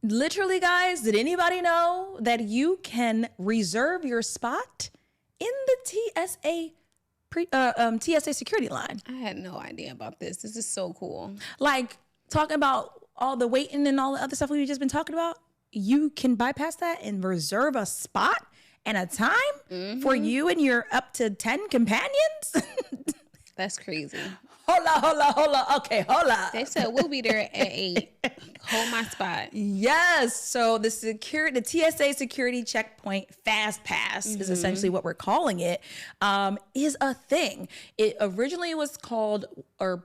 Literally, guys, did anybody know that you can reserve your spot in the TSA security line? I had no idea about this. This is so cool. Like, talking about all the waiting and all the other stuff we've just been talking about, you can bypass that and reserve a spot and a time for you and your up to 10 companions. That's crazy. Hola. Okay, hola. They said we'll be there at 8. Hold my spot. Yes. So the TSA security checkpoint fast pass is essentially what we're calling it, is a thing. It originally was called, a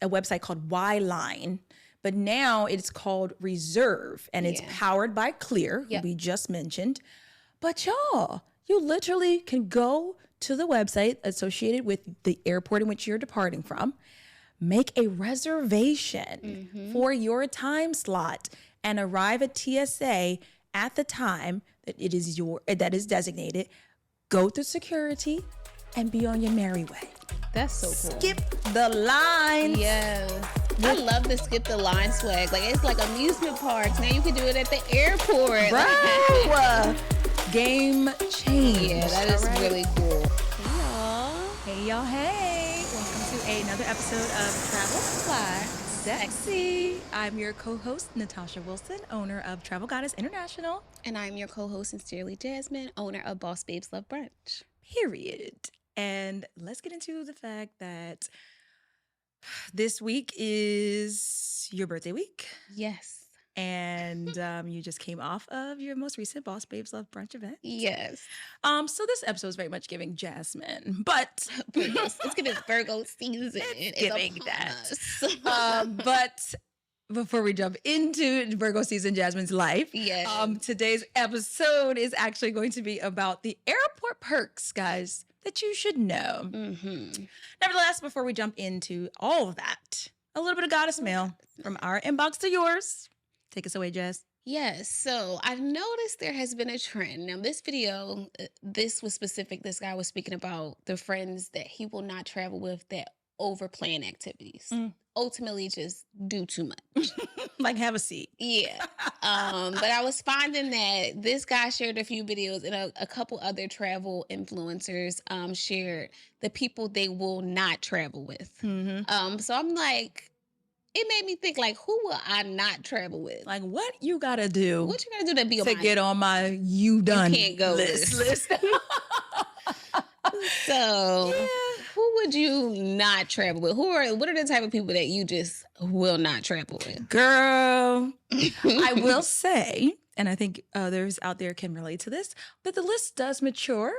website called Y-Line, but now it's called Reserve, and it's powered by Clear, who we just mentioned. But y'all, you literally can go to the website associated with the airport in which you're departing from, make a reservation for your time slot, and arrive at TSA at the time that is designated. Go through security and be on your merry way. That's so cool. Skip the lines. Yes. I love the skip the line swag. Like, it's like amusement parks. Now you can do it at the airport. Bro. Game change. Yeah, that is really cool. Hey y'all, hey. Welcome to another episode of Travel Fly Sexy. I'm your co-host, Natasha Wilson, owner of Travel Goddess International. And I'm your co-host, sincerely Jasmine, owner of Boss Babes Love Brunch. Period. And let's get into the fact that this week is your birthday week. Yes. And you just came off of your most recent Boss Babes Love Brunch event. Yes. So this episode is very much giving Jasmine, but it's giving Virgo season. It's giving that. But before we jump into Virgo season, Jasmine's life, today's episode is actually going to be about the airport perks, guys, that you should know. Nevertheless, before we jump into all of that, a little bit of goddess mail from our inbox to yours. Take us away, Jess. Yes. So I've noticed there has been a trend. Now, this video, this was specific. This guy was speaking about the friends that he will not travel with that overplan activities. Ultimately, just do too much. Like, have a seat. Yeah. But I was finding that this guy shared a few videos, and a couple other travel influencers shared the people they will not travel with. So I'm like, it made me think, like, who will I not travel with? Like, what you gotta do? What you gotta do to be to get on my you done you can't go list? So, who would you not travel with? What are the type of people that you just will not travel with? Girl, I will say, and I think others out there can relate to this, that the list does mature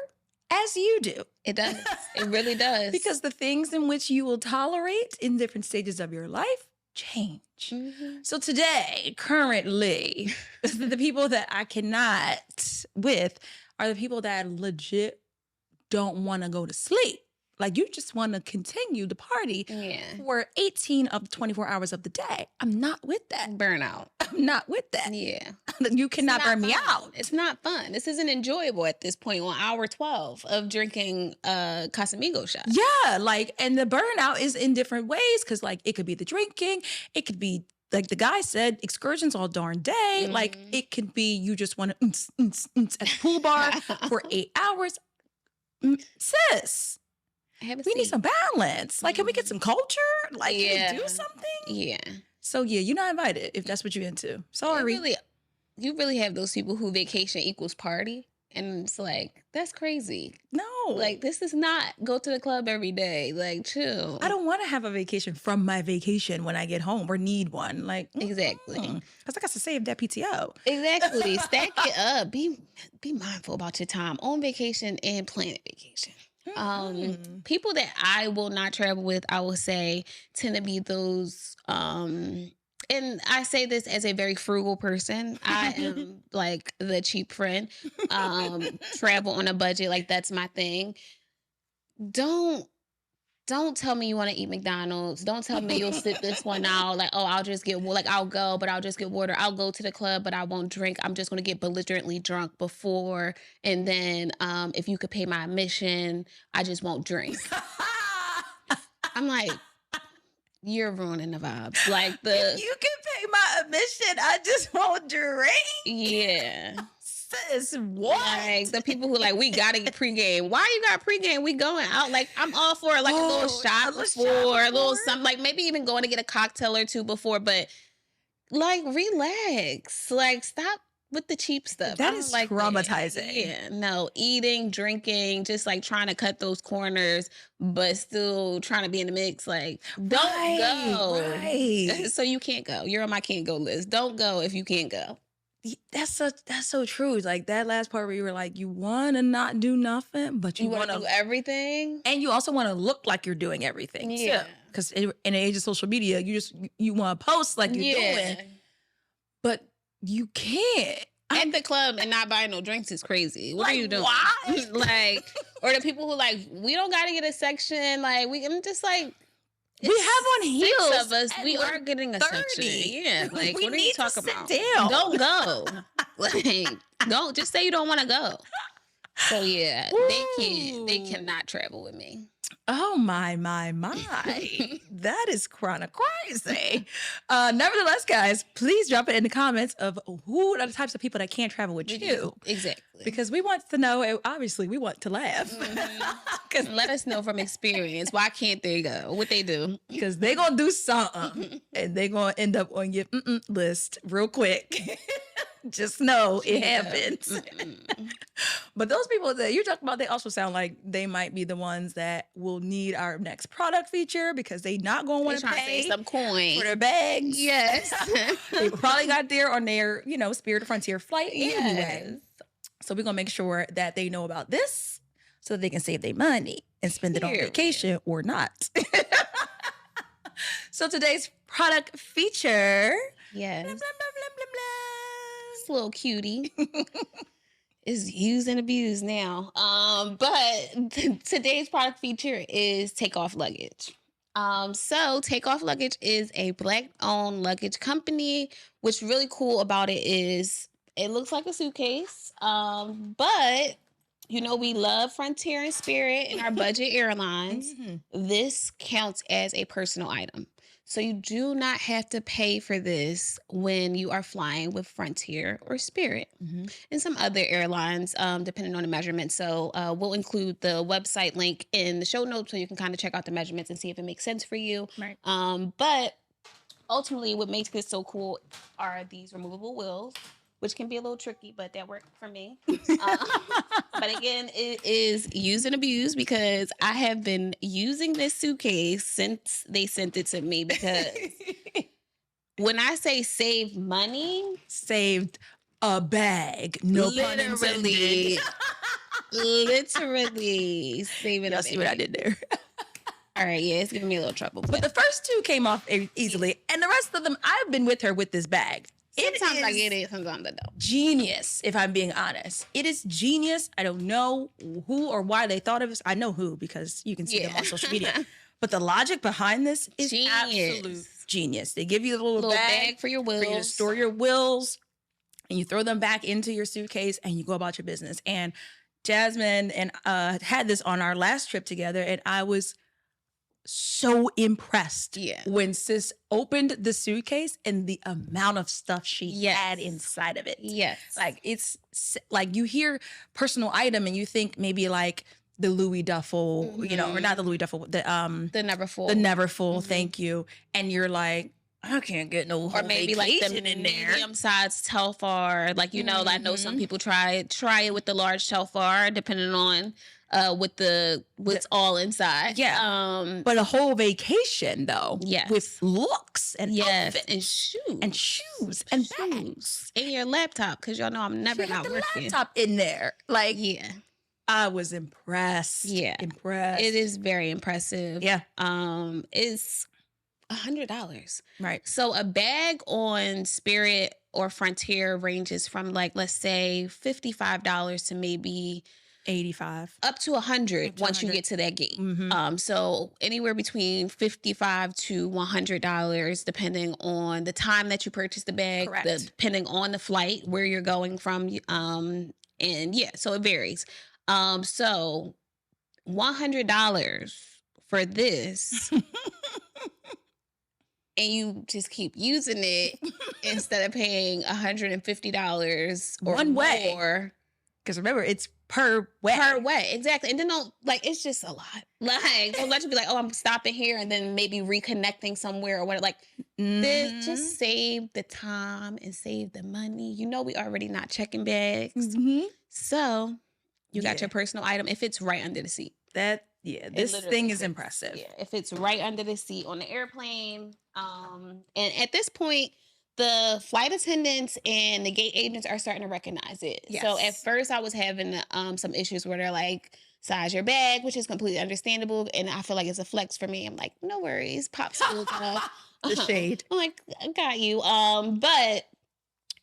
as you do. It does. It really does. Because the things in which you will tolerate in different stages of your life change. So today, currently, the people that I cannot with are the people that legit don't want to go to sleep. Like, you just want to continue to party for 18 of the 24 hours of the day. I'm not with that. Burnout. I'm not with that. Yeah. You cannot burn me out. It's not fun. This isn't enjoyable at this point on hour 12 of drinking Casamigo shot. Yeah, like, and the burnout is in different ways because, like, it could be the drinking. It could be, like the guy said, excursions all darn day. Like, it could be you just want to at the pool bar for 8 hours. Sis. We need some balance. Like, can we get some culture? Like, can we do something? Yeah. So, yeah, you're not invited if that's what you're into. Sorry. You really have those people who vacation equals party. And it's like, that's crazy. No. Like, this is not go to the club every day. Like, chill. I don't want to have a vacation from my vacation when I get home or need one. Like, exactly. Because I got to save that PTO. Exactly. Stack it up. Be mindful about your time on vacation and planning vacation. People that I will not travel with, I will say, tend to be those, and I say this as a very frugal person. I am like the cheap friend. Travel on a budget, like that's my thing. Don't tell me you want to eat McDonald's. Don't tell me you'll sit this one out. Like, oh, I'll go, but I'll just get water. I'll go to the club, but I won't drink. I'm just going to get belligerently drunk before. And then if you could pay my admission, I just won't drink. I'm like, You're ruining the vibes. Like If you can pay my admission, I just won't drink. Yeah. Sis, what? Like the people who like, we gotta get pregame. Why you got pregame? We going out. Like I'm all for like a little shot before, a little something. Like maybe even going to get a cocktail or two before. But like relax. Like stop with the cheap stuff. That is like traumatizing. Yeah, no, eating, drinking, just like trying to cut those corners, but still trying to be in the mix. Like, don't go. Right. So you can't go. You're on my can't go list. Don't go if you can't go. That's so true. Like that last part where you were like, you want to not do nothing, but you want to do everything, and you also want to look like you're doing everything. Yeah, because in the age of social media, you want to post like you're doing, but you can't. At the club and not buying no drinks is crazy. What are you doing? Why? Like, or the people who like, we don't got to get a section. Like, I'm just like, we have on heels. 6 of us, we are getting a 30. Section. Yeah, like, what are you talking about? Down. Don't go. Like, don't just say you don't want to go. So yeah, they cannot travel with me. Oh my. That is kind of crazy. Nevertheless, guys, please drop it in the comments of who are the types of people that can't travel with you. Exactly. Because we want to know, and obviously we want to laugh. Let us know from experience. Why can't they go? What they do? Because they going to do something and they going to end up on your list real quick. Just know it happens. But those people that you're talking about, they also sound like they might be the ones that will need our next product feature because they not going to want to pay some coin for their bags. Yes. They probably got there on their, Spirit Frontier flight anyway. So we're going to make sure that they know about this so that they can save their money and spend it on vacation or not. So today's product feature. Yes. Blah, blah, blah, blah, blah. This little cutie is used and abused now. But today's product feature is Takeoff Luggage. So Takeoff Luggage is a Black-owned luggage company. What's really cool about it is it looks like a suitcase, but we love Frontier and Spirit and our budget airlines. Mm-hmm. This counts as a personal item. So you do not have to pay for this when you are flying with Frontier or Spirit and some other airlines, depending on the measurements. So we'll include the website link in the show notes so you can kind of check out the measurements and see if it makes sense for you. Right. But ultimately, what makes this so cool are these removable wheels, which can be a little tricky, but that worked for me. But again, it is used and abused because I have been using this suitcase since they sent it to me because when I say save money... Saved a bag, no pun intended. Literally saving Y'all see what I did there? All right, yeah, it's giving me a little trouble. But the first two came off easily, and the rest of them, I've been with her with this bag. Sometimes I get it, sometimes I don't. Genius, if I'm being honest. It is genius. I don't know who or why they thought of this. I know who because you can see them on social media. But the logic behind this is absolute genius. They give you a little bag for your wheels. For you to store your wheels, and you throw them back into your suitcase, and you go about your business. And Jasmine and had this on our last trip together, and I was so impressed when sis opened the suitcase and the amount of stuff she had inside of it. Yes. Like it's like you hear personal item and you think maybe like the Louis duffel, or not the Louis duffel, the Neverfull. The Neverfull, thank you. And you're like, I can't get no whole or maybe like the in there. medium-sized TELFAR. Like, I know some people try it with the large TELFAR, depending on what's all inside. Yeah. But a whole vacation though. Yes. With looks and outfits. And shoes. And bags. And your laptop, because y'all know I'm never not the working. Laptop in there. Like, I was impressed. Yeah. Impressed. It is very impressive. Yeah. It's $100. Right. So a bag on Spirit or Frontier ranges from like, let's say $55 to maybe 85 up to 100 once you get to that gate. So anywhere between $55 to $100 depending on the time that you purchase the bag, depending on the flight where you're going from, and so it varies. So $100 for this and you just keep using it instead of paying $150 or One way. more. Because remember, it's per way. Per way, exactly. And then it's just a lot. Like, don't let you be like, oh, I'm stopping here and then maybe reconnecting somewhere or whatever. Like, this, just save the time and save the money. You know, we already not checking bags. So you got your personal item if it's right under the seat. This thing is impressive. Yeah, if it's right under the seat on the airplane. And at this point, the flight attendants and the gate agents are starting to recognize it. Yes. So at first I was having some issues where they're like, size your bag, which is completely understandable. And I feel like it's a flex for me. I'm like, no worries, popsicle. The shade. I'm like, I got you. But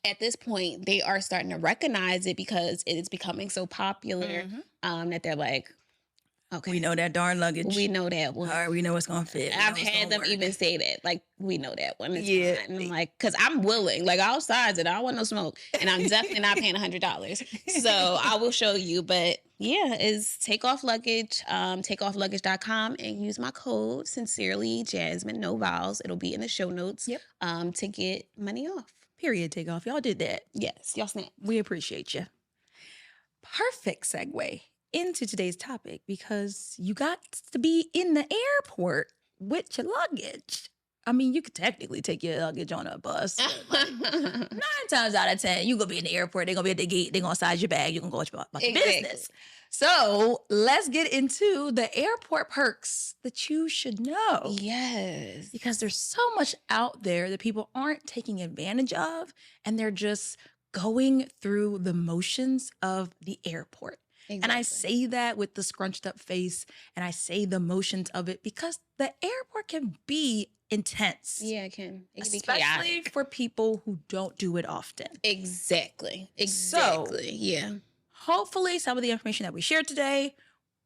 at this point, they are starting to recognize it because it is becoming so popular that they're like, okay, we know that darn luggage. We know that one. All right, we know it's gonna fit. I've had them even say that, like, we know that one. It's fine. And I'm like, because I'm willing, like, I'll size it. I don't want no smoke, and I'm definitely not paying $100. So I will show you. But yeah, is Takeoff Luggage, takeoffluggage.com, and use my code Sincerely Jasmine, no vowels. It'll be in the show notes. To get money off. Period. Takeoff. Y'all did that. Yes, y'all snap. We appreciate you. Perfect segue into today's topic, because you got to be in the airport with your luggage. I mean, you could technically take your luggage on a bus. Like 9 times out of 10, you gonna be in the airport. They're gonna be at the gate. They're gonna size your bag. You can go about your business. So let's get into the airport perks that you should know. Yes. Because there's so much out there that people aren't taking advantage of, and they're just going through the motions of the airport. Exactly. And I say that with the scrunched up face, and I say the motions of it because the airport can be intense. Yeah, it can. It can especially be chaotic for people who don't do it often. Exactly. So, yeah. Hopefully some of the information that we shared today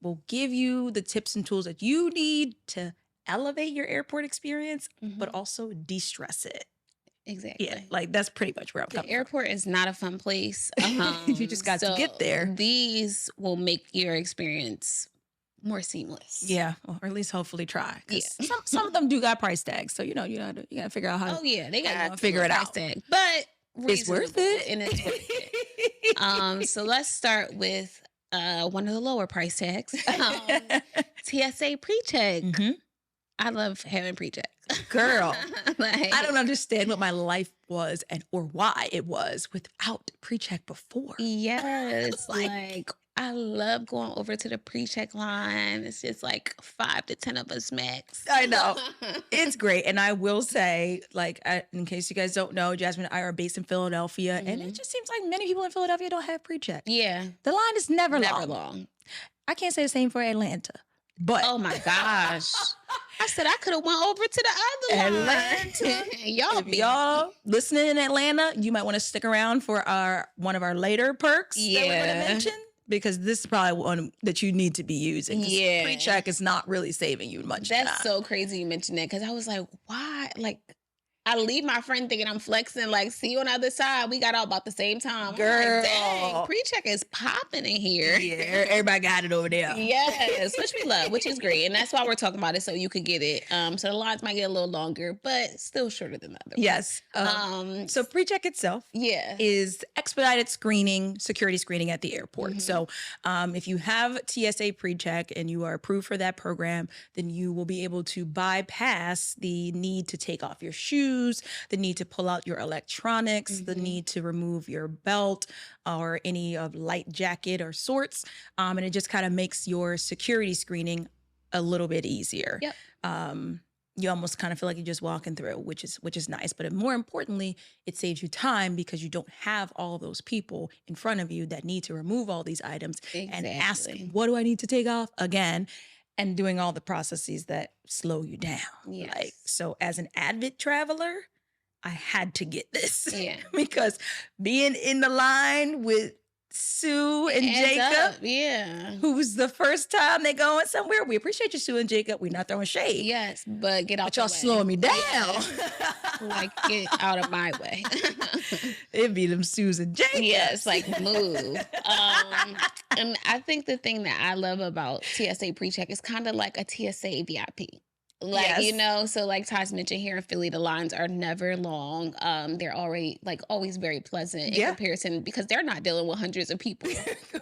will give you the tips and tools that you need to elevate your airport experience, but also de-stress it. Exactly. Yeah, like that's pretty much where I'm coming from. The airport is not a fun place. You just got to get there. These will make your experience more seamless. Yeah, or at least hopefully try. Yeah. Some of them do got price tags, so you gotta figure out how. Oh yeah, they gotta figure it out. Tag, but it's worth it, and it's worth it. So let's start with one of the lower price tags. TSA pre-check. I love having pre-check. Girl, I don't understand what my life was or why it was without pre-check before. Yes, like I love going over to the pre-check line. It's just like 5 to 10 of us max. I know. It's great. And I will say, like, in case you guys don't know, Jasmine and I are based in Philadelphia, and it just seems like many people in Philadelphia don't have pre-check. Yeah. The line is never long. Never long. I can't say the same for Atlanta. But oh my gosh. I said I could have went over to the other line. Y'all listening in Atlanta, you might want to stick around for one of our later perks that we're going to mention, because this is probably one that you need to be using. Yeah. Pre-check is not really saving you much. That's so crazy you mentioned that, because I was like, why? Like, I leave my friend thinking I'm flexing, like, see you on the other side. We got out about the same time. Girl. Like, dang, pre-check is popping in here. Yeah, everybody got it over there. Yes, which we love, which is great. And that's why we're talking about it, so you could get it. So the lines might get a little longer, but still shorter than the other one. Yes. So pre-check itself is expedited security screening at the airport. So if you have TSA pre-check and you are approved for that program, then you will be able to bypass the need to take off your shoes, the need to pull out your electronics, the need to remove your belt or any of light jacket or sorts. And it just kind of makes your security screening a little bit easier. Yep. You almost kind of feel like you're just walking through, which is nice. But more importantly, it saves you time because you don't have all those people in front of you that need to remove all these items and ask, what do I need to take off again? And doing all the processes that slow you down. Yes. Like, so as an avid traveler, I had to get this. Yeah. Because being in the line with Sue and Jacob, who's the first time they going somewhere. We appreciate you, Sue and Jacob. We're not throwing shade. Yes, but get out. But y'all slowing me down. Yeah. Like, get out of my way. It'd be them Sues and Jacobs. Yes, like move. And I think the thing that I love about TSA PreCheck is kind of like a TSA VIP. Like, Yes. you know, so like Taj mentioned, here in Philly, the lines are never long. They're already like always very pleasant in comparison because they're not dealing with hundreds of people.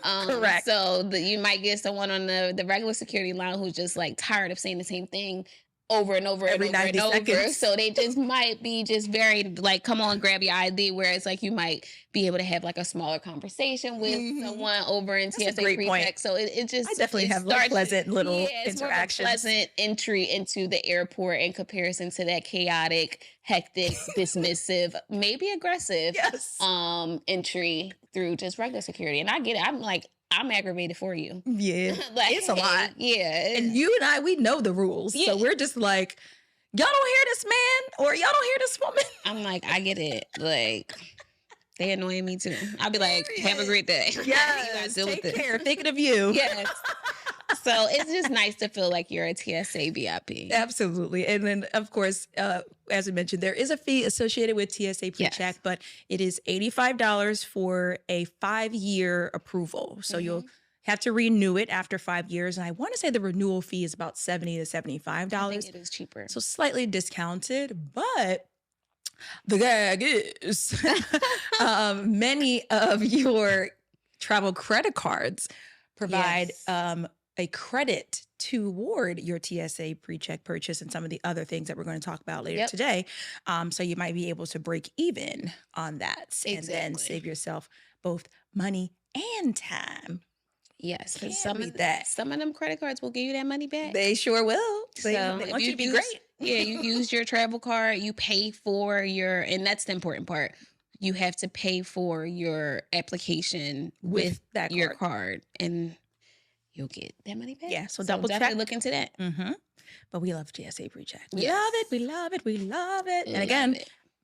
Correct. So you might get someone on the regular security line who's just like tired of saying the same thing over and over Every and over 90 and over. seconds. So they just might be just very like, come on, grab your ID. Whereas like you might be able to have like a smaller conversation with someone over in TSA pre-check. So it just I definitely have like pleasant little interactions. More of a pleasant entry into the airport in comparison to that chaotic, hectic, dismissive, maybe aggressive entry through just regular security. And I get it. I'm aggravated for you. Yeah. Like, it's a lot. Yeah. And you and I, we know the rules. Yeah. So we're just like, y'all don't hear this man or y'all don't hear this woman. I'm like, I get it. Like, they annoying me too. I'll be like, have a great day. Yes. Take care. Thinking of you. Yes. So it's just nice to feel like you're a TSA VIP. Absolutely. And then, of course, as I mentioned, there is a fee associated with TSA PreCheck, but it is $85 for a 5-year approval. So you'll have to renew it after 5 years. And I want to say the renewal fee is about $70 to $75. I think it is cheaper. So slightly discounted, but the gag is many of your travel credit cards provide a credit toward your TSA PreCheck purchase and some of the other things that we're going to talk about later today. So you might be able to break even on that and then save yourself both money and time. Yes, because some of them credit cards will give you that money back. They sure will. So they want you to be great. Yeah, you use your travel card, you pay for and that's the important part. You have to pay for your application with that your card, and you'll get that money back. Yeah, so definitely check. Look into that. But we love TSA PreCheck. We love it. We love it. We love it. And again,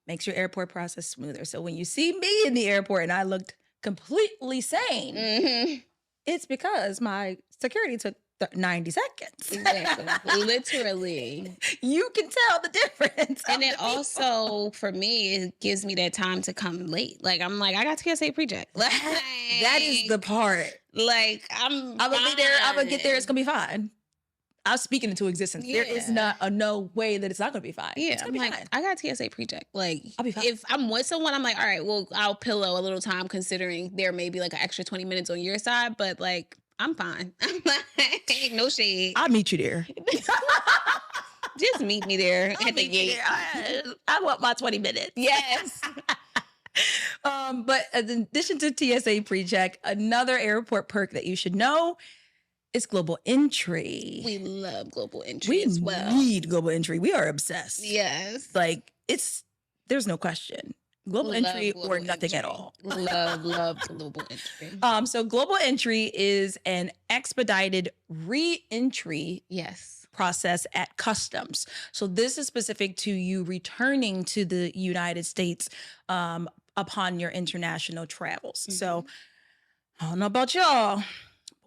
makes your airport process smoother. So when you see me in the airport and I looked completely sane, it's because my security took 90 seconds. Exactly. Literally. You can tell the difference. And it also, for me, it gives me that time to come late. Like, I'm like, I got TSA PreCheck. Like, that is the part. Like, I'm gonna be there. I'm gonna get there. It's gonna be fine. I'm speaking into existence. There is not no way that it's not gonna be fine. Yeah, I'm like, fine. I got TSA PreCheck. Like, I'll be fine. If I'm with someone, I'm like, all right, well, I'll pillow a little time considering there may be like an extra 20 minutes on your side, but like, I'm fine. I'm like, no shade. I'll meet you there. Just meet me there at the gate. I want my 20 minutes. Yes. But in addition to TSA PreCheck, another airport perk that you should know is global entry. We love global entry as well. We need global entry. We are obsessed. Yes. Like, there's no question. Global entry or nothing at all. Love global entry. So global entry is an expedited re-entry process at customs. So this is specific to you returning to the United States upon your international travels. So I don't know about y'all.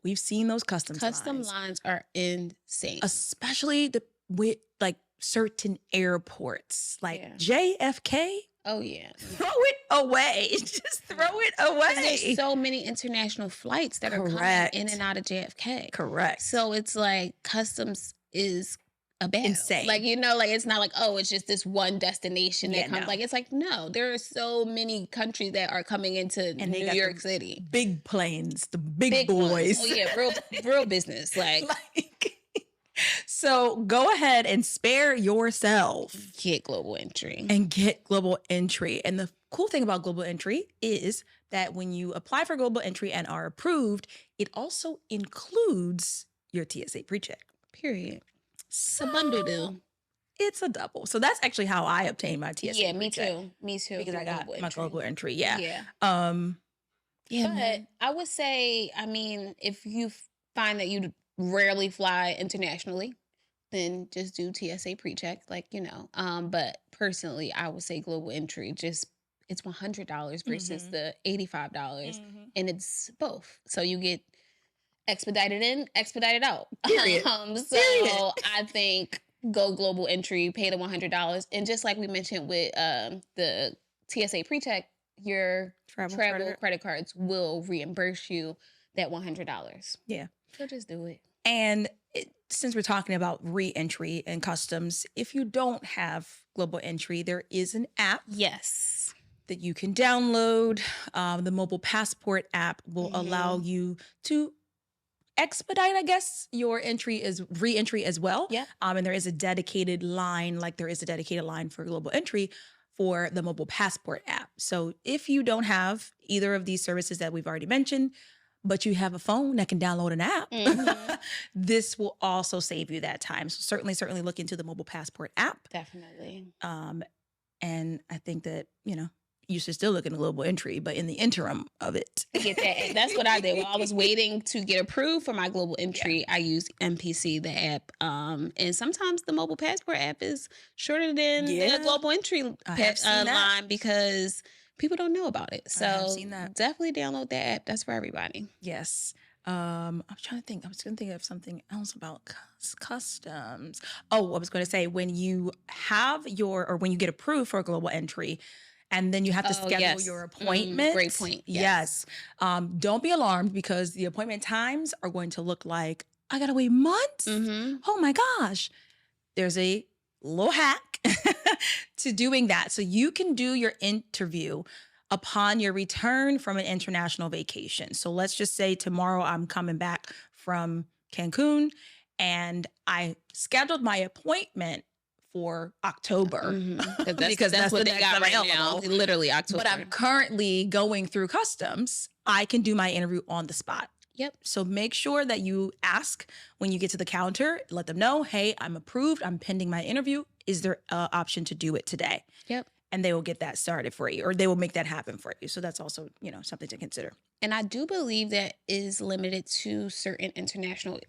We've seen those customs lines are insane. Especially with like certain airports like JFK. Oh, yeah. Throw it away. Just throw it away. There's so many international flights that are coming in and out of JFK. Correct. So it's like customs is a battle. Insane. Like, you know, like it's not like, oh, it's just this one destination that comes. No. Like, it's like, no, there are so many countries that are coming into New York City. Big planes, the big boys. Ones. Oh, yeah, real business. Like so go ahead and spare yourself. Get global entry. And get global entry. And the cool thing about global entry is that when you apply for global entry and are approved, it also includes your TSA PreCheck. Period. So it's a bundle deal. It's a double. So that's actually how I obtained my TSA PreCheck. Me too. Because I got my global entry. Yeah. Yeah. But I would say, I mean, if you find that you rarely fly internationally, then just do TSA PreCheck, like, you know. But personally, I would say global entry, it's $100 versus the $85, and it's both. So you get expedited in, expedited out. Period. So I think go global entry, pay the $100, and just like we mentioned with the TSA PreCheck, your travel credit cards will reimburse you that $100. Yeah. So just do it. And since we're talking about re-entry and customs, if you don't have global entry, there is an app. Yes. That you can download. The mobile passport app will allow you to expedite, I guess, your re-entry as well. Yeah. And there is a dedicated line, like there is a dedicated line for global entry for the mobile passport app. So if you don't have either of these services that we've already mentioned, but you have a phone that can download an app, this will also save you that time. So certainly look into the mobile passport app. Definitely. And I think that, you should still look into global entry, but in the interim of it. Get that. That's what I did. While I was waiting to get approved for my global entry, I used 𝗵𝗶𝐶, the app. And sometimes the mobile passport app is shorter than the global entry line because people don't know about it. So definitely download that app. That's for everybody. Yes. I'm trying to think. I was going to think of something else about customs. Oh, I was going to say when you when you get approved for a global entry, and then you have to schedule your appointment. Great point. Yes. Don't be alarmed because the appointment times are going to look like, I got to wait months? Oh my gosh. There's a little hack to doing that. So you can do your interview upon your return from an international vacation. So let's just say tomorrow I'm coming back from Cancun and I scheduled my appointment for October because that's what they got right now. Literally October. But I'm currently going through customs. I can do my interview on the spot. Yep. So make sure that you ask when you get to the counter, let them know, hey, I'm approved. I'm pending my interview. Is there an option to do it today? Yep. And they will get that started for you, or they will make that happen for you. So that's also, something to consider. And I do believe that is limited to certain international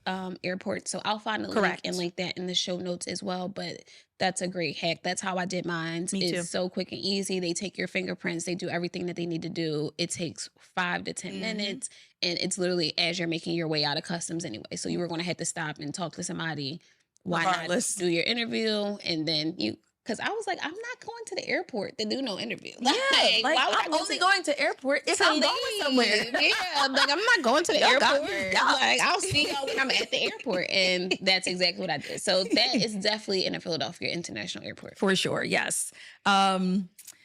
airports. So I'll find a link and link that in the show notes as well. But that's a great hack. That's how I did mine. Me too. It's so quick and easy. They take your fingerprints. They do everything that they need to do. It takes 5 to 10 minutes. And it's literally as you're making your way out of customs anyway. So you were going to have to stop and talk to somebody. Why not do your interview? And then because I was like, I'm not going to the airport to do no interview. Like I'm only going to airport if I'm going somewhere. Yeah, like I'm not going to the airport. Like I'll see y'all when I'm at the airport. And that's exactly what I did. So that is definitely in a Philadelphia International Airport. For sure, yes.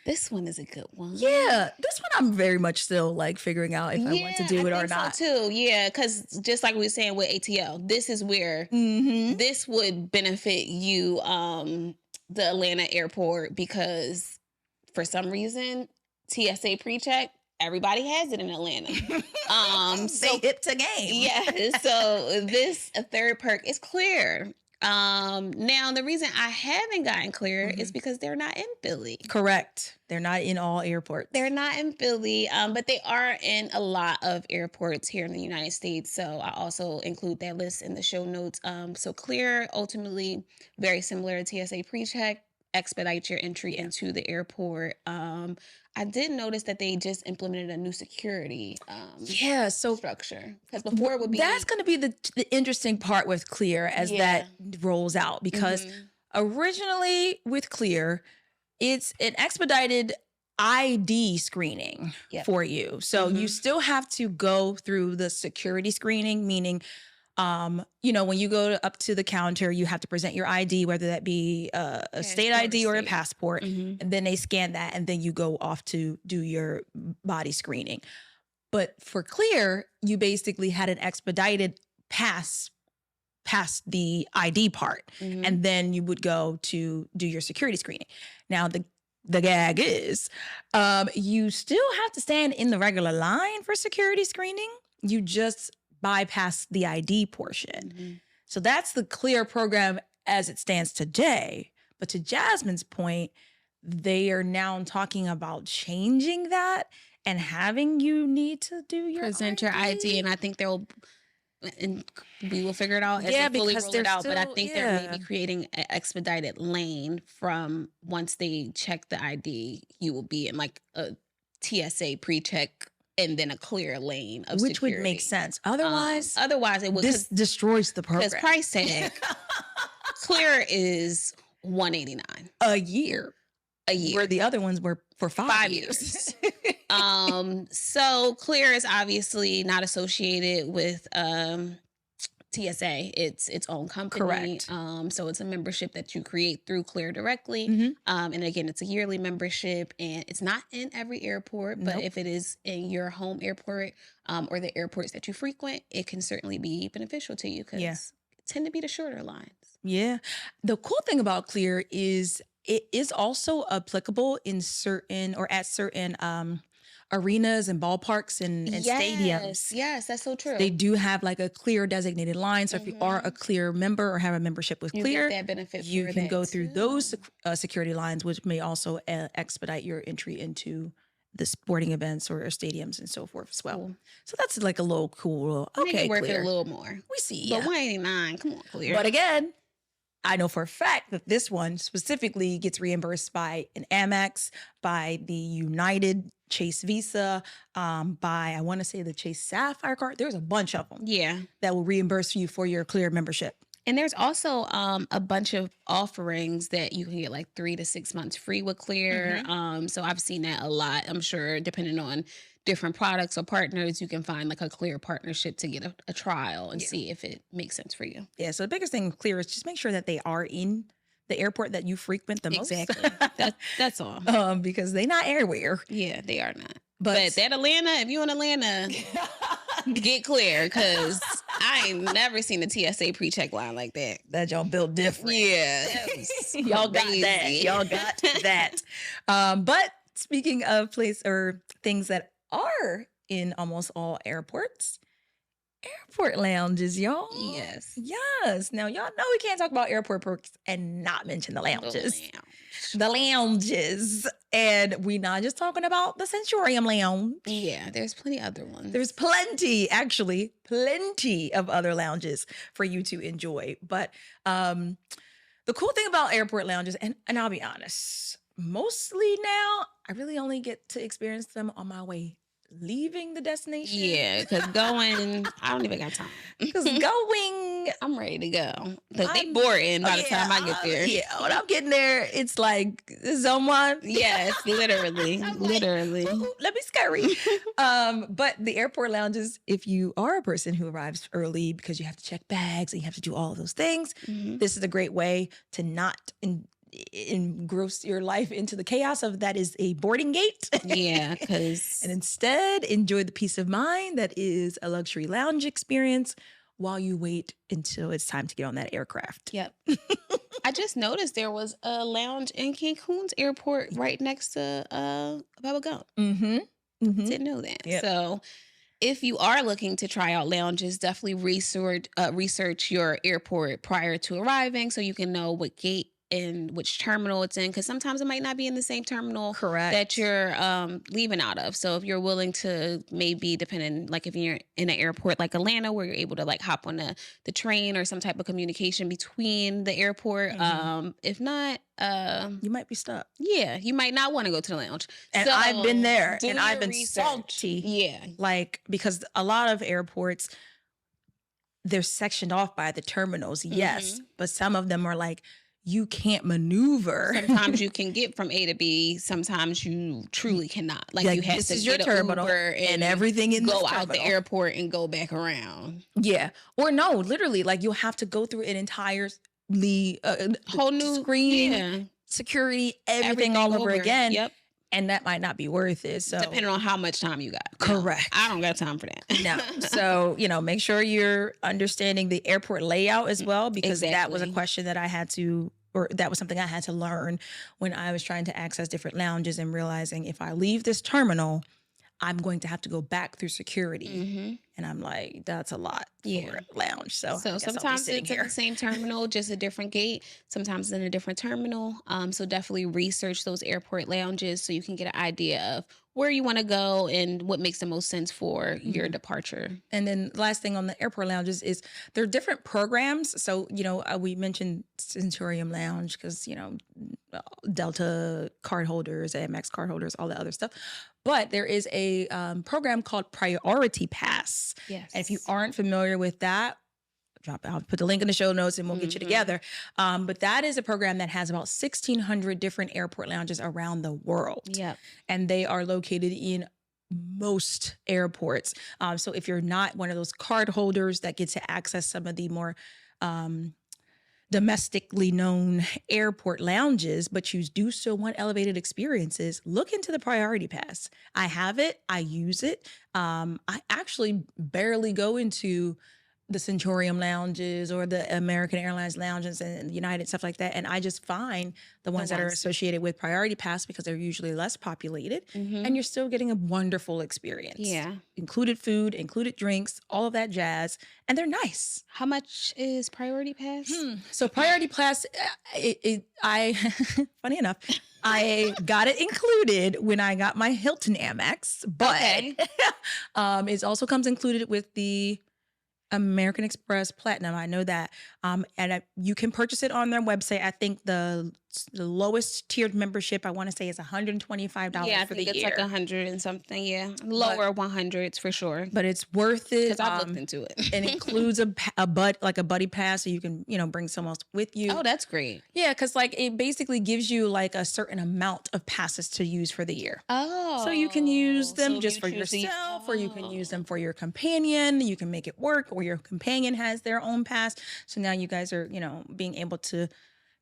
This one is a good one. Yeah, this one I'm very much still figuring out if I want to do it or not. So too. Yeah, because just like we were saying with ATL, this is where this would benefit you, the Atlanta airport, because for some reason TSA pre-check, everybody has it in Atlanta. So hip to game. Yeah. So this third perk is clear. Now the reason I haven't gotten clear is because they're not in Philly. Correct. They're not in all airports. They're not in Philly, but they are in a lot of airports here in the United States. So I also include that list in the show notes. So clear, ultimately very similar to TSA pre-check, expedite your entry into the airport. I did notice that they just implemented a new security structure. Because before it would be... That's going to be the interesting part with Clear as that rolls out. Because originally with Clear, it's an expedited ID screening for you. So you still have to go through the security screening, meaning... when you go up to the counter, you have to present your ID, whether that be a state ID or a passport, and then they scan that, and then you go off to do your body screening. But for Clear, you basically had an expedited pass past the ID part, and then you would go to do your security screening. Now, the gag is, you still have to stand in the regular line for security screening. You just bypass the ID portion. So that's the Clear program as it stands today. But to Jasmine's point, they are now talking about changing that and having you need to do your present ID. your ID. And I think we will figure it out as they fully roll it out. But I think they're maybe creating an expedited lane from once they check the ID, you will be in like a TSA pre-check and then a clear lane of which security. Would make sense. Otherwise it would. This destroys the program. Because price tag, Clear is $189 a year. Where the other ones were for 5 years. So Clear is obviously not associated with TSA. It's its own company. Correct. So it's a membership that you create through Clear directly. And again, it's a yearly membership, and it's not in every airport, but if it is in your home airport or the airports that you frequent, it can certainly be beneficial to you because it tend to be the shorter lines. Yeah. The cool thing about Clear is it is also applicable in certain or at certain arenas and ballparks and stadiums. Yes, that's so true. They do have like a Clear designated line. So if you are a Clear member or have a membership with Clear, get that benefit you can go through those security lines, which may also expedite your entry into the sporting events or stadiums and so forth as well. Cool. So that's like a little cool. Make Okay, it worth Clear. it a little more. We see. But $189, come on, Clear. But again, I know for a fact that this one specifically gets reimbursed by an Amex, by the United Chase Visa, by, I want to say the Chase Sapphire card. There's a bunch of them. Yeah. That will reimburse you for your Clear membership. And there's also a bunch of offerings that you can get like 3 to 6 months free with Clear. So I've seen that a lot. I'm sure depending on different products or partners, you can find like a Clear partnership to get a trial and see if it makes sense for you. Yeah. So the biggest thing with Clear is just make sure that they are in the airport that you frequent the most. Exactly. That's all. Because they're not everywhere. Yeah, they are not. But that Atlanta, if you're in Atlanta, get Clear, because I ain't never seen a TSA pre-check line like that. That y'all built different. Yeah. Y'all got that. Y'all got that. But speaking of things that are in almost all airports, airport lounges, y'all. Yes. Yes. Now, y'all know we can't talk about airport perks and not mention the lounges. The lounges. And we're not just talking about the Centurium Lounge. Yeah, there's plenty other ones. There's plenty of other lounges for you to enjoy. But the cool thing about airport lounges, and I'll be honest, mostly now, I really only get to experience them on my way leaving the destination. Yeah, because going, I don't even got time. Because going, I'm ready to go. Because they boarding by the time I get there. Yeah, when I'm getting there, it's like someone. Yes, literally. Literally. Like, let me scurry. But the airport lounges, if you are a person who arrives early because you have to check bags and you have to do all of those things, this is a great way to not engross your life into the chaos of that is a boarding gate. Yeah, because and instead enjoy the peace of mind that is a luxury lounge experience while you wait until it's time to get on that aircraft. Yep. I just noticed there was a lounge in Cancun's airport right next to 𝗏𝗏. Didn't know that. Yep. So if you are looking to try out lounges, definitely research your airport prior to arriving so you can know what gate and which terminal it's in, because sometimes it might not be in the same terminal that you're leaving out of. So if you're willing to, maybe depending, like if you're in an airport like Atlanta where you're able to like hop on the train or some type of communication between the airport. If not, you might be stuck. Yeah, you might not want to go to the lounge. And so, I've been there and I've been research. salty. Yeah. Like, because a lot of airports, they're sectioned off by the terminals, yes. But some of them are like, you can't maneuver. Sometimes you can get from A to B. Sometimes you truly cannot. Like you have this to is get your an terminal Uber and everything in go this out the terminal. airport and go back around. Yeah, or no, literally, like you'll have to go through an entire whole new screen, security, everything all over again. Yep. And that might not be worth it. So depending on how much time you got. Correct. I don't got time for that. No. So, make sure you're understanding the airport layout as well, because that was a question that I had to, or that was something I had to learn when I was trying to access different lounges and realizing if I leave this terminal, I'm going to have to go back through security. And I'm like, that's a lot for a lounge. So sometimes it's in the same terminal, just a different gate. Sometimes it's in a different terminal. So definitely research those airport lounges so you can get an idea of where you want to go and what makes the most sense for your departure. And then last thing on the airport lounges is there are different programs. So, we mentioned Centurium Lounge because, Delta card holders, Amex card holders, all that other stuff. But there is a program called Priority Pass. Yes. And if you aren't familiar with that, I'll put the link in the show notes and we'll get you together. But that is a program that has about 1,600 different airport lounges around the world. Yep. And they are located in most airports. So if you're not one of those card holders that get to access some of the more domestically known airport lounges, but you do still want elevated experiences, look into the Priority Pass. I have it. I use it. I actually barely go into the Centurion lounges or the American Airlines lounges and United, stuff like that. And I just find the ones that are associated with Priority Pass because they're usually less populated and you're still getting a wonderful experience. Yeah. Included food, included drinks, all of that jazz. And they're nice. How much is Priority Pass? So Priority Pass, funny enough, I got it included when I got my Hilton Amex, but it also comes included with the American Express Platinum. I know that. You can purchase it on their website. I think the lowest tiered membership, I want to say, is $125 for the year. Yeah, I think it's like 100 and something. Yeah, lower 100s for sure. But it's worth it because I've looked into it. It includes a buddy pass, so you can bring someone else with you. Oh, that's great. Yeah, because like it basically gives you like a certain amount of passes to use for the year. Oh, so you can use them just for yourself, or you can use them for your companion. You can make it work, or your companion has their own pass. So now you guys are being able to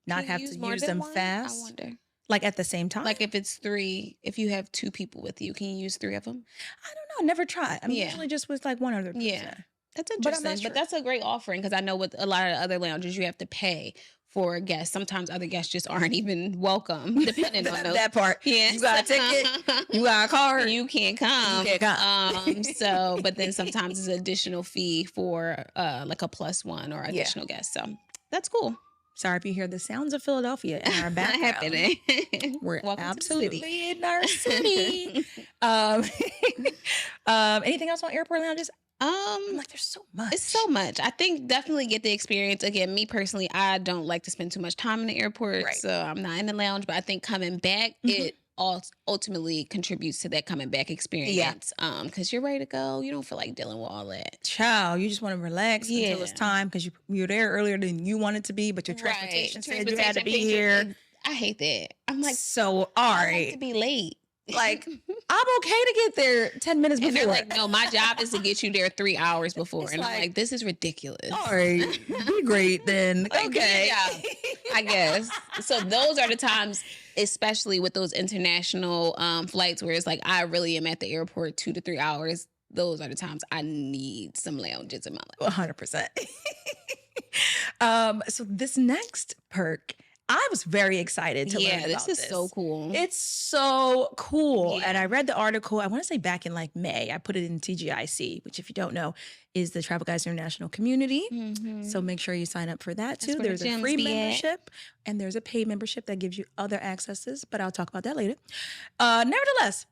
not have to use them fast. I wonder. Like at the same time? Like if it's 3, if you have 2 people with you, can you use 3 of them? I don't know. Never tried. I'm usually just with like one other person. Yeah. That's interesting. But that's a great offering because I know with a lot of other lounges, you have to pay for guests. Sometimes other guests just aren't even welcome, depending on that part. Yeah. You got a ticket, you got a card. You can't come. So, but then sometimes it's an additional fee for like a +1 or additional guest. So that's cool. Sorry if you hear the sounds of Philadelphia in our background. We're absolutely in our city. Anything else on airport lounges? Like there's so much. It's so much. I think definitely get the experience. Again, me personally, I don't like to spend too much time in the airport, so I'm not in the lounge. But I think coming back, it ultimately contributes to that coming back experience. Because you're ready to go. You don't feel like dealing with all that. Child, you just want to relax until it's time because you're there earlier than you wanted to be, but your transportation said you had to be here. I hate that. I'm like, so all right. I like to be late. Like, I'm okay to get there 10 minutes before. And they're like, no, my job is to get you there 3 hours before. And I'm like, this is ridiculous. All right, be great then. Okay. Yeah, I guess. So those are the times, especially with those international flights where it's like, I really am at the airport 2 to 3 hours. Those are the times I need some lounges in my life. 100%. So this next perk, I was very excited to learn about this. This is so cool. It's so cool. Yeah. And I read the article, I want to say back in like May. I put it in 𝗔𝗫𝗍, which if you don't know, is the Travel Guys International community. So make sure you sign up for that too. There's a free membership and there's a paid membership that gives you other accesses, but I'll talk about that later. Nevertheless,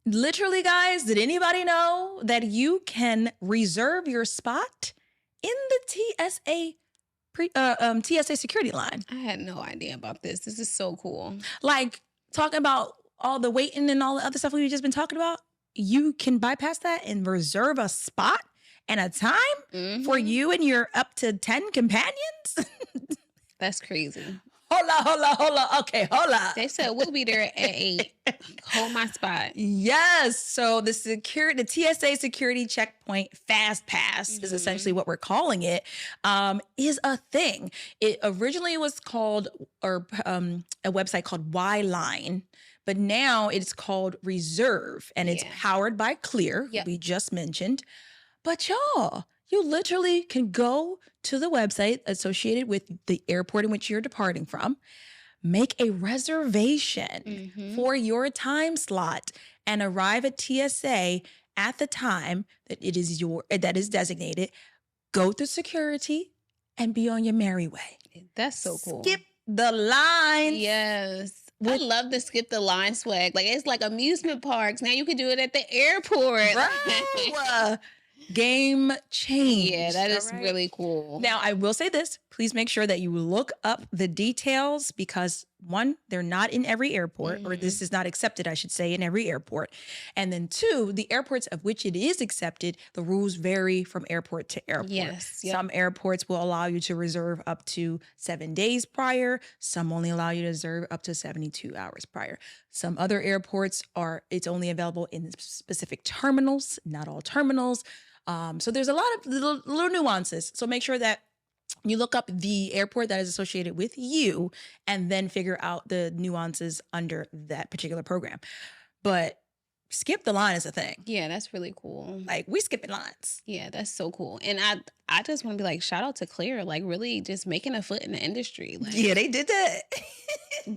literally guys, did anybody know that you can reserve your spot in the TSA security line? I had no idea about this. This is so cool. Like talking about all the waiting and all the other stuff we've just been talking about, you can bypass that and reserve a spot and a time for you and your up to 10 companions. That's crazy. Hola. Okay, hola. They said we'll be there at 8. Hold my spot. Yes. So the TSA security checkpoint fast pass is essentially what we're calling it, is a thing. It originally was called, or a website called Y-Line, but now it's called Reserve, and it's powered by Clear, who we just mentioned. But y'all, you literally can go to the website associated with the airport in which you're departing from, make a reservation for your time slot, and arrive at TSA at the time that that is designated. Go through security and be on your merry way. That's so cool. Skip the line. Yes. I love the skip the line swag. Like it's like amusement parks. Now you can do it at the airport. Right. Game change. Yeah, that is really cool. Now, I will say this. Please make sure that you look up the details because one, they're not in every airport, or this is not accepted, I should say, in every airport. And then two, the airports of which it is accepted, the rules vary from airport to airport. Yes. Yep. Some airports will allow you to reserve up to 7 days prior. Some only allow you to reserve up to 72 hours prior. Some other airports it's only available in specific terminals, not all terminals. So there's a lot of little nuances. So make sure that you look up the airport that is associated with you and then figure out the nuances under that particular program. But skip the line is a thing. Yeah, that's really cool. Like, we skipping lines. Yeah, that's so cool. And I just want to be like, shout out to Claire, like really just making a foot in the industry. Like, yeah, they did that.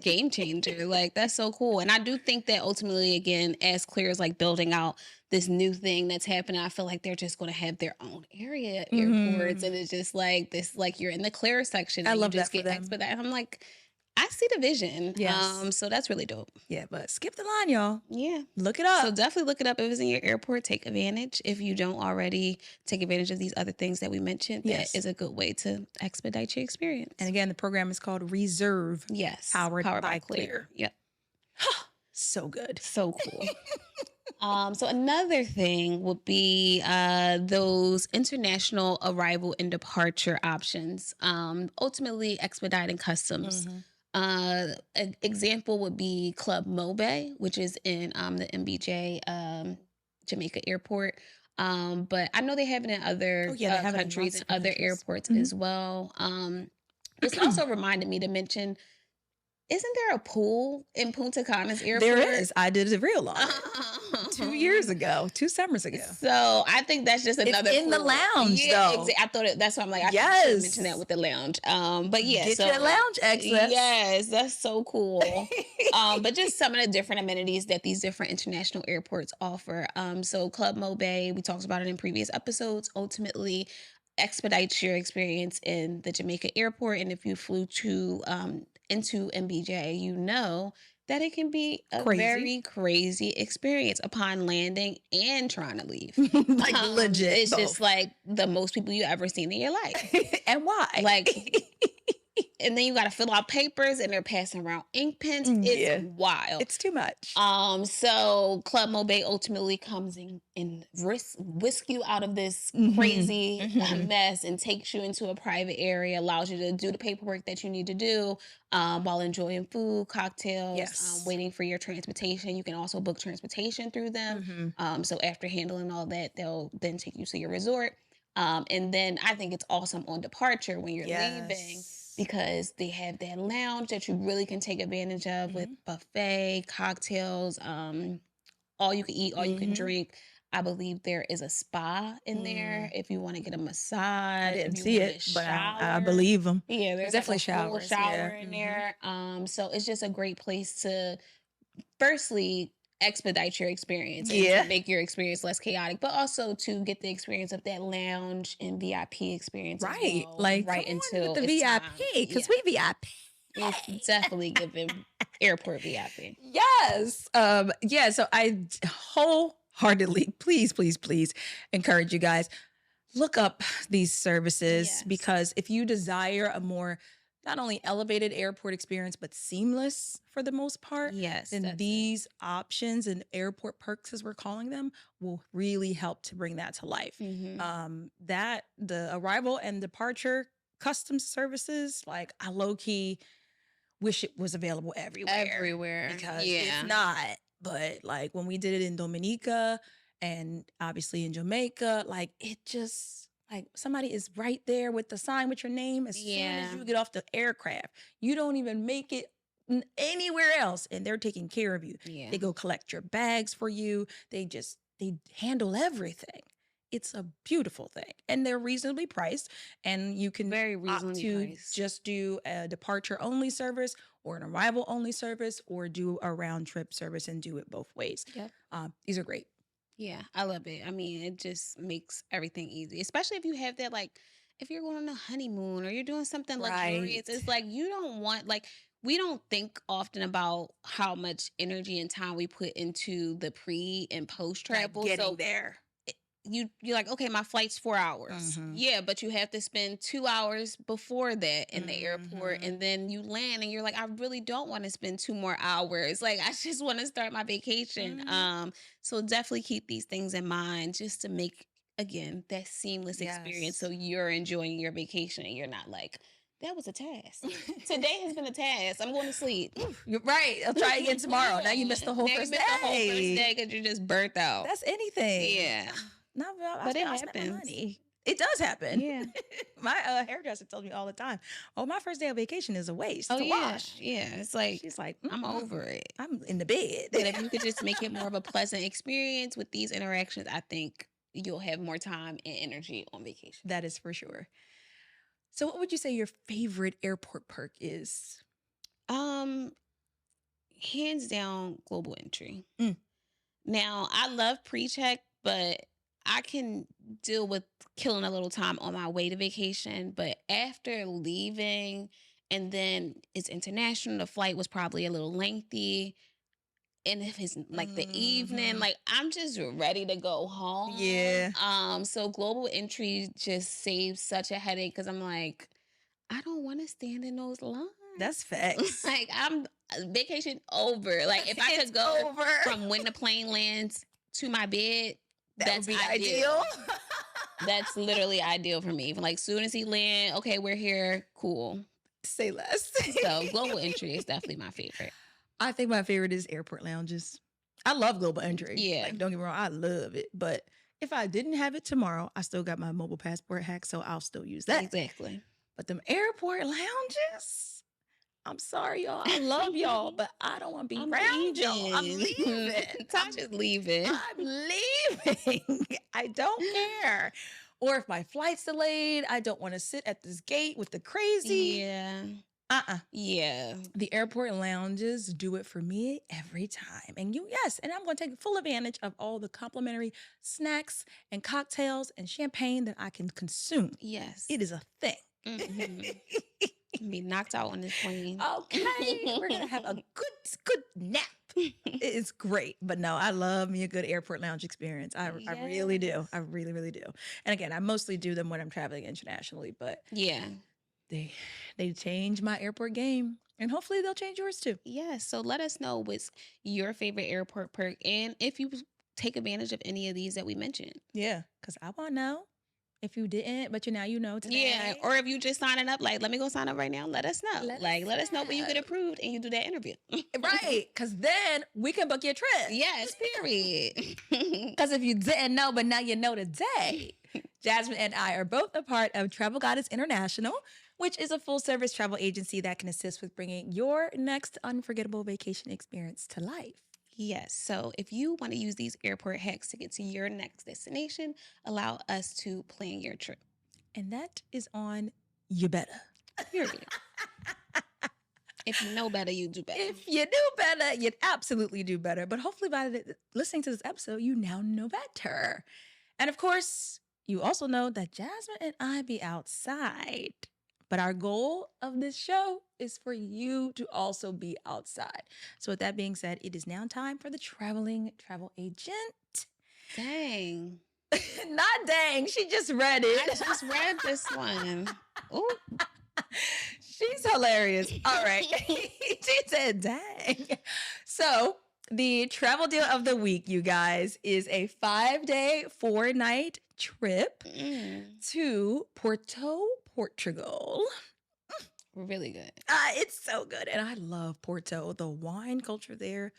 game changer. Like, that's so cool. And I do think that ultimately, again, as Claire is like building out this new thing that's happening, I feel like they're just going to have their own area airports. And it's just like this, like you're in the Claire section. I and love you just that for get them. expedited. I'm like, I see the vision. Yes. So that's really dope. Yeah, but skip the line, y'all. Yeah. Look it up. So definitely look it up. If it's in your airport, take advantage. If you don't already, take advantage of these other things that we mentioned. Yes. That is a good way to expedite your experience. And again, the program is called Reserve. Yes. Powered by Clear. Yep. So good. So cool. So another thing would be those international arrival and departure options, ultimately expediting customs. An example would be Club 𝗏𝗶, which is in the MBJ Jamaica Airport. But I know they have it in other countries and other airports as well. This also reminded me to mention, isn't there a pool in Punta Cana's airport? There is. I did a reel on it 2 years ago, 2 summers ago. So I think that's just another in the lounge, though. I thought that's why I'm like, I should mention that with the lounge. But yeah, get your lounge access. Yes, that's so cool. But just some of the different amenities that these different international airports offer. So Club 𝗏𝗶, we talked about it in previous episodes. Ultimately, expedites your experience in the Jamaica airport, and if you flew to into MBJ, you know that it can be a very crazy experience upon landing and trying to leave. Like legit. It's just like the most people you ever seen in your life. And why? Like, and then you got to fill out papers and they're passing around ink pens. It's wild. It's too much. So Club 𝗏𝗶 ultimately comes and whisk you out of this crazy mess and takes you into a private area, allows you to do the paperwork that you need to do while enjoying food, cocktails, waiting for your transportation. You can also book transportation through them. So after handling all that, they'll then take you to your resort. And then I think it's awesome on departure when you're leaving, because they have that lounge that you really can take advantage of with buffet, cocktails, all you can eat, all you can drink. I believe there is a spa in there if you want to get a massage. I didn't see it, but I believe them. Yeah, there's definitely like a full shower in there. So it's just a great place to, firstly, expedite your experience and to make your experience less chaotic, but also to get the experience of that lounge and VIP experience. Right. Well, like right into the VIP, because we VIP. It's definitely giving airport VIP. Yes. So I wholeheartedly, please encourage you guys, look up these services, because if you desire a more not only elevated airport experience, but seamless for the most part, then these options and airport perks, as we're calling them, will really help to bring that to life. That the arrival and departure customs services, like, I low-key wish it was available everywhere. Because it's not. But like when we did it in Dominica and obviously in Jamaica, like, it just, like, somebody is right there with the sign with your name as soon as you get off the aircraft. You don't even make it anywhere else, and they're taking care of you. They go collect your bags for you. They handle everything. It's a beautiful thing, and they're reasonably priced. And you can opt to just do a departure only service or an arrival only service, or do a round trip service and do it both ways. These are great. Yeah, I love it. I mean, it just makes everything easy, especially if you have that, like, if you're going on a honeymoon or you're doing something luxurious. It's like, you don't want, like, we don't think often about how much energy and time we put into the pre and post travel. Getting there. you're like, okay, my flight's 4 hours. Yeah, but you have to spend 2 hours before that in the airport, and then you land and you're like, I really don't want to spend 2 more hours. Like, I just want to start my vacation. So definitely keep these things in mind just to make, again, that seamless experience so you're enjoying your vacation and you're not like, that was a task. Today has been a task. I'm going to sleep. You're right. I'll try again tomorrow. Now you missed the whole first day. The whole first day because you're just burnt out. That's anything. Yeah. No, but it happens. It does happen. Yeah. My hairdresser tells me all the time, oh, my first day of vacation is a waste to wash. Yeah. It's like, she's like, I'm over it. I'm in the bed. But if you could just make it more of a pleasant experience with these interactions, I think you'll have more time and energy on vacation. That is for sure. So what would you say your favorite airport perk is? Hands down, global entry. Now, I love pre-check, but I can deal with killing a little time on my way to vacation. But after leaving, and then it's international, the flight was probably a little lengthy. And if it's like the evening, like I'm just ready to go home. Yeah. So global entry just saves such a headache because I'm like, I don't want to stand in those lines. That's facts. Like I'm vacation over. Like if I could go from when the plane lands to my bed, that would be ideal. That's literally ideal for me. Like soon as he land, okay, we're here, cool. Say less. So global entry is definitely my favorite. I think my favorite is airport lounges. I love global entry. Yeah. Like, don't get me wrong, I love it. But if I didn't have it tomorrow, I still got my mobile passport hack, so I'll still use that. Exactly. But them airport lounges, I'm sorry, y'all. I love y'all, but I don't want to be around y'all. I'm leaving. Tasha's leaving. I'm leaving. I don't care. Or if my flight's delayed, I don't want to sit at this gate with the crazy. Yeah. Yeah. The airport lounges do it for me every time. And and I'm going to take full advantage of all the complimentary snacks and cocktails and champagne that I can consume. Yes. It is a thing. Be knocked out on this plane. Okay. We're going to have a good nap. It's great. But no, I love me a good airport lounge experience. I really do. I really, really do. And again, I mostly do them when I'm traveling internationally, but yeah. They change my airport game, and hopefully they'll change yours too. Yes. So let us know what's your favorite airport perk, and if you take advantage of any of these that we mentioned. Yeah, because I want to know if you didn't, but now you know today. Yeah, or if you just signing up, like, let me go sign up right now. Let us know. Let us know when you get approved and you do that interview. Right, because then we can book your trip. Yes, period. Because if you didn't know, but now you know today. Jasmine and I are both a part of Travel Goddess International, which is a full-service travel agency that can assist with bringing your next unforgettable vacation experience to life. Yes. So if you want to use these airport hacks to get to your next destination, allow us to plan your trip. And that is on you better. Period. If you know better, you do better. If you do better, you'd absolutely do better. But hopefully by listening to this episode, you now know better. And of course, you also know that Jasmine and I be outside. But our goal of this show is for you to also be outside. So with that being said, it is now time for the traveling travel agent. Dang. Not dang. She just read it. I just read this one. Ooh. She's hilarious. All right. She said, dang. So the travel deal of the week, you guys, is a 5-day, 4-night trip to Porto, Portugal. Really good. It's so good. And I love Porto. The wine culture there,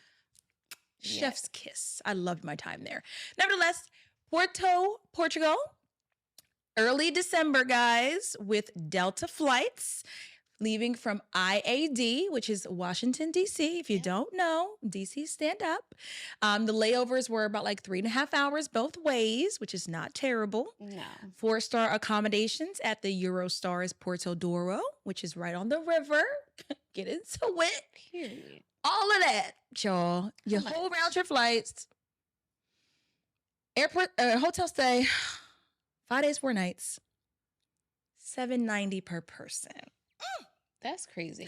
chef's kiss. I loved my time there. Nevertheless, Porto, Portugal, early December, guys, with Delta flights leaving from IAD, which is Washington, D.C. If you don't know, D.C. stand up. The layovers were about like 3.5 hours both ways, which is not terrible. No. 4-star accommodations at the Eurostars Porto Douro, which is right on the river. Get into it. Period. All of that, y'all. Your whole round trip flights. Airport, hotel stay, 5 days, 4 nights, $790 per person. That's crazy.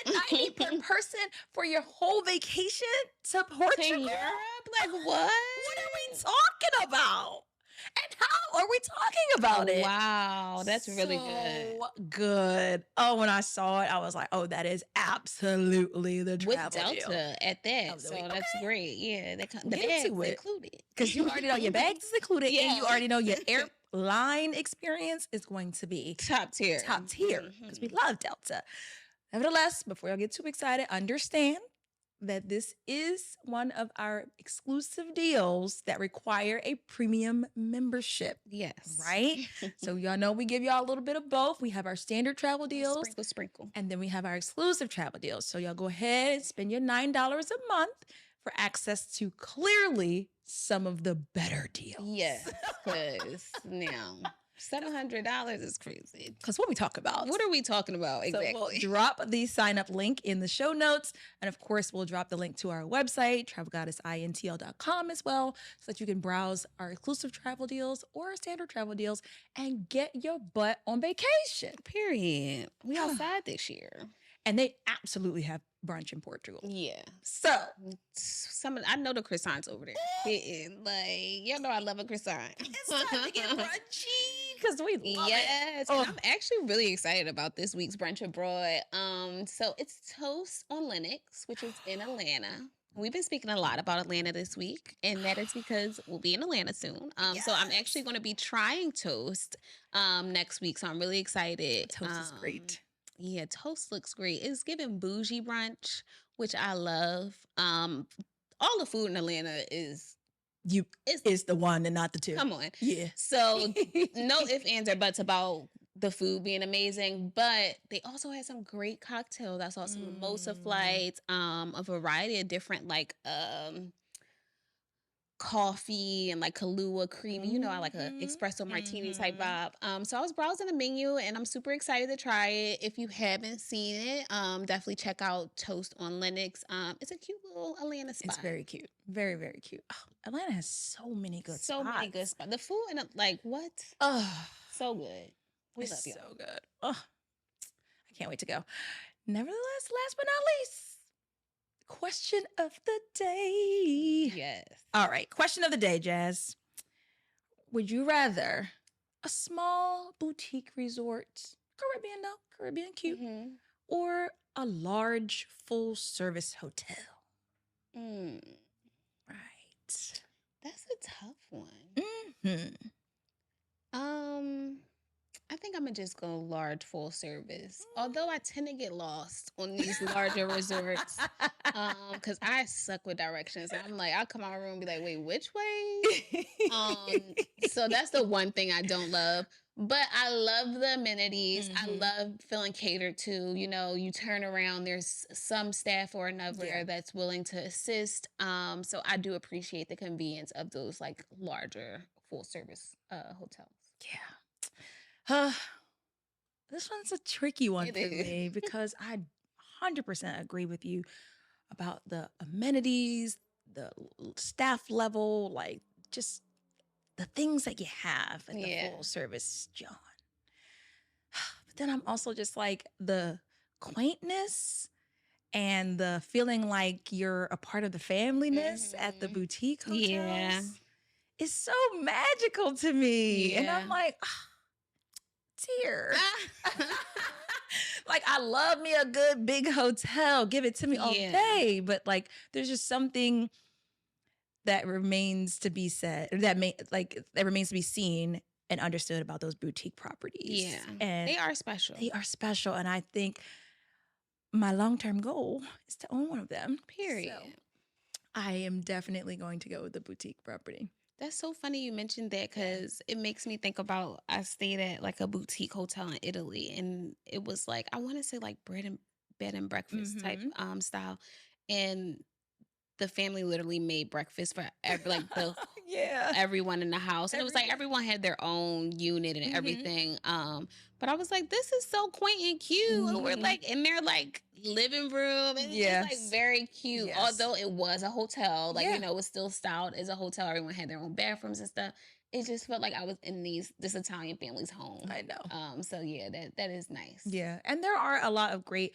$790 per person for your whole vacation to Portugal? To Europe? Like what? What are we talking about? we talking about it. Wow, that's really good. Good. Oh, when I saw it, I was like, oh, that is absolutely the travel With Delta at that. So that's great. Yeah, the bags included. Because you already know your bags is included, and you already know your airline experience is going to be top tier. Top tier, because we love Delta. Nevertheless, before y'all get too excited, understand that this is one of our exclusive deals that require a premium membership. Yes. Right? So y'all know we give y'all a little bit of both. We have our standard travel deals. Sprinkle. And then we have our exclusive travel deals. So y'all go ahead and spend your $9 a month for access to clearly some of the better deals. Yes, because now $700 is crazy. Because what we talk about? What are we talking about exactly? So we'll drop the sign up link in the show notes. And of course, we'll drop the link to our website, travelgoddessintl.com as well, so that you can browse our exclusive travel deals or our standard travel deals and get your butt on vacation. Period. We outside this year. And they absolutely have brunch in Portugal. Yeah. So I know the croissants over there. Like, you know I love a croissant. It's time to get brunchy because we love it. Yes. And I'm actually really excited about this week's brunch abroad. So it's Toast on Lenox, which is in Atlanta. We've been speaking a lot about Atlanta this week, and that is because we'll be in Atlanta soon. So I'm actually going to be trying Toast next week. So I'm really excited. Toast is great. Yeah, Toast looks great. It's giving bougie brunch, which I love. All the food in Atlanta is the one and not the two. Come on. Yeah. So no ifs, ands, or buts about the food being amazing, but they also had some great cocktails. I saw some mimosa flights, a variety of different like coffee and like Kahlua creamy, you know, I like a espresso martini type vibe. So I was browsing the menu and I'm super excited to try it. If you haven't seen it, definitely check out Toast on Lenox. It's a cute little Atlanta spot. It's very cute. Very, very cute. Oh, Atlanta has so many good spots. So many good spots. The food and like what? So good. We love you. So good. Oh, I can't wait to go. Nevertheless, last but not least, question of the day. Yes. All right. Question of the day, Jazz. Would you rather a small boutique resort, Caribbean cute, or a large full service hotel? Right. That's a tough one. I think I'm gonna just go large full service. Although I tend to get lost on these larger resorts, because I suck with directions. And I'm like, I'll come out of my room and be like, wait, which way? So that's the one thing I don't love. But I love the amenities. I love feeling catered to. You know, you turn around, there's some staff or another that's willing to assist. So I do appreciate the convenience of those like larger full service hotels. Yeah. This one's a tricky one for me because I 100% agree with you about the amenities, the staff level, like just the things that you have in the full service John. But then I'm also just like the quaintness and the feeling like you're a part of the familyness at the boutique hotels. Yeah. It's so magical to me. And I'm like, tear. Like, I love me a good big hotel. Give it to me all day. But like, there's just something that remains to be said, that remains to be seen and understood about those boutique properties. Yeah. And they are special. They are special. And I think my long-term goal is to own one of them. Period. So I am definitely going to go with the boutique property. That's so funny you mentioned that because it makes me think about, I stayed at like a boutique hotel in Italy and it was like, I want to say like bed and breakfast type style. And the family literally made breakfast for everyone in the house. And it was like everyone had their own unit and everything. But I was like, this is so quaint and cute. And we're like in their like living room. And it's just like very cute. Although it was a hotel, like, you know, it was still styled as a hotel. Everyone had their own bathrooms and stuff. It just felt like I was in this Italian family's home. I know. So yeah, that is nice. Yeah. And there are a lot of great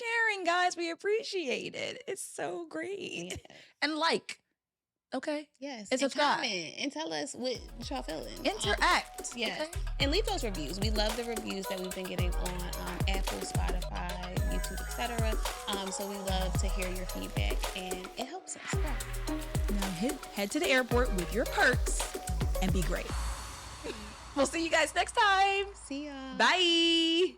sharing, guys. We appreciate it. It's so great. Yeah. And okay? Yes. And subscribe. Comment and tell us what y'all feeling. Interact. Yes. Okay? And leave those reviews. We love the reviews that we've been getting on Apple, Spotify, YouTube, etc. So we love to hear your feedback, and it helps us. Yeah. Now head to the airport with your perks and be great. We'll see you guys next time. See y'all. Bye.